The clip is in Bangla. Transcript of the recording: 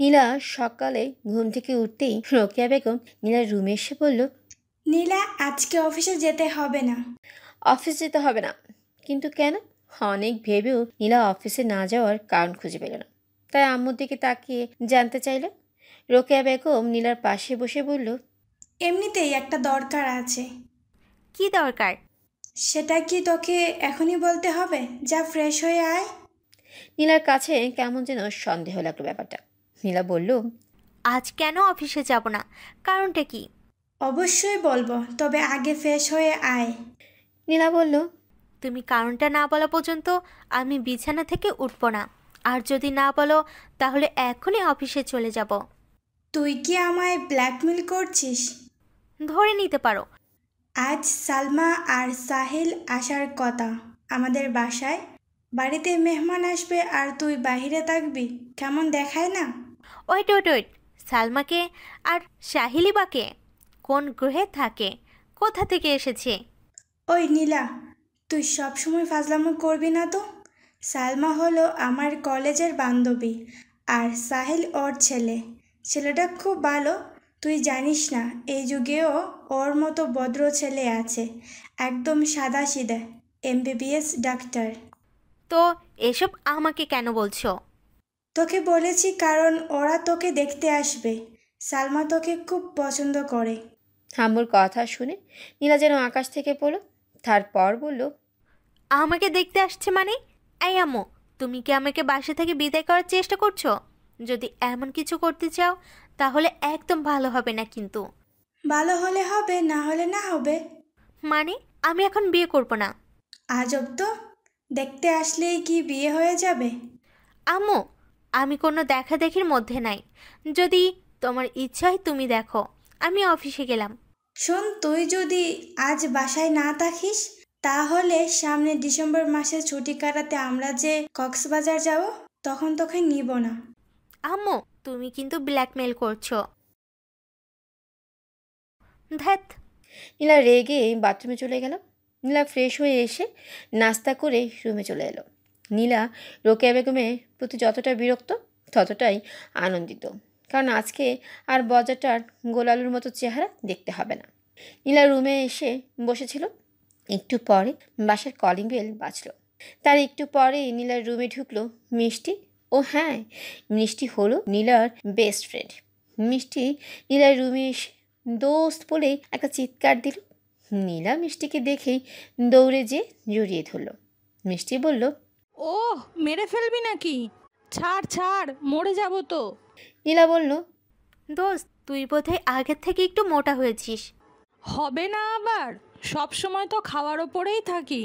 নীলা সকালে ঘুম থেকে উঠতেই রোকেয়া বেগম নীলার রুমে এসে বলল, নীলা, আজকে অফিসে যেতে হবে না। অফিস যেতে হবে না? কিন্তু কেন? অনেক ভেবেও নীলা অফিসে না যাওয়ার কারণ খুঁজে পেল না। তাই আম্মুর দিকে তাকিয়ে জানতে চাইল। রোকেয়া বেগম নীলার পাশে বসে বলল, এমনিতেই একটা দরকার আছে। কি দরকার? সেটা কি তোকে এখনই বলতে হবে? যা, ফ্রেশ হয়ে আয়। নীলার কাছে কেমন যেন সন্দেহ লাগলো ব্যাপারটা। নীলা বলল, আজ কেন অফিসে যাব না? কারণটা কি? অবশ্যই বলবো, তবে আগে ফ্রেশ হয়ে আয়। নীলা বলল, তুমি কারণটা না বলা পর্যন্ত আমি বিছানা থেকে উঠব না। আর যদি না বলো তাহলে এখনই অফিসে চলে যাব। তুই কি আমায় ব্ল্যাকমেল করছিস? ধরে নিতে পারো। আজ সালমা আর সাহিল আসার কথা আমাদের বাসায়। বাড়িতে মেহমান আসবে আর তুই বাহিরে থাকবি, কেমন দেখায় না? ওয়েট ওয়েট ওয়েট, সালমাকে আর সাহিলিবাকে? কোন গ্রহে থাকে? কোথা থেকে এসেছে? ওই নীলা, তুই সবসময় ফাজলামো করবি না তো। সালমা হলো আমার কলেজের বান্ধবী, আর সাহিল ওর ছেলে। ছেলেটা খুব ভালো, তুই জানিস না এই যুগেও ওর মতো ভদ্র ছেলে আছে, একদম সাদাসিধে, এমবিবিএস ডাক্তার। তো এসব আমাকে কেন বলছো? তোকে বলেছি কারণ ওরা তোকে দেখতে আসবে। সালমা তোকে খুব পছন্দ করে। আম্মুর কথা শুনে নীলা যেন আকাশ থেকে পড়ল। তারপর বলল, আমাকে দেখতে আসছে মানে? এই আম্মু, তুমি কি আমাকে বাসা থেকে বিদায় করার চেষ্টা করছো? যদি এমন কিছু করতে চাও তাহলে একদম ভালো হবে না কিন্তু। ভালো হলে হবে, না হলে না হবে। মানে আমি এখন বিয়ে করব না। আজব তো, দেখতে আসলেই কি বিয়ে হয়ে যাবে? আম্মু, আমি কোনো দেখাদেখির মধ্যে নাই। যদি তোমার ইচ্ছা হয় তুমি দেখো, আমি অফিসে গেলাম। শোন, তুই যদি আজ বাসায় না থাকিস তাহলে সামনে ডিসেম্বর মাসে ছুটি কাটাতে আমরা যে কক্সবাজার যাব, তখন তোকে নিব না। আম্মু, তুমি কিন্তু ব্ল্যাকমেল করছো। ধ্যাত। নীলা রেগে বাথরুমে চলে গেল। নীলা ফ্রেশ হয়ে এসে নাস্তা করে রুমে চলে এলো। নীলা রোকেয়া বেগমের প্রতি যতটা বিরক্ত ততটাই আনন্দিত, কারণ আজকে আর বজাটার গোলালুর মতো চেহারা দেখতে হবে না। নীলা রুমে এসে বসেছিল। একটু পরে বাসার কলিং বেল বাজলো। তার একটু পরেই নীলার রুমে ঢুকলো মিষ্টি। ও হ্যাঁ, মিষ্টি হলো নীলার বেস্ট ফ্রেন্ড। মিষ্টি নীলার রুমে এসে দোস্ত বলে একটা চিৎকার দিল। নীলা মিষ্টিকে দেখেই দৌড়ে যেয়ে জড়িয়ে ধরল। মিষ্টি বলল, ওহ, মেরে ফেলবি নাকি? ছাড় ছাড়, মরে যাব তো। নীলা বলল, দোস্ত, তুই বোধহয় আগের থেকে একটু মোটা হয়েছিস। হবে না আবার, সব সময় তো খাওয়ার ওপরেই থাকি।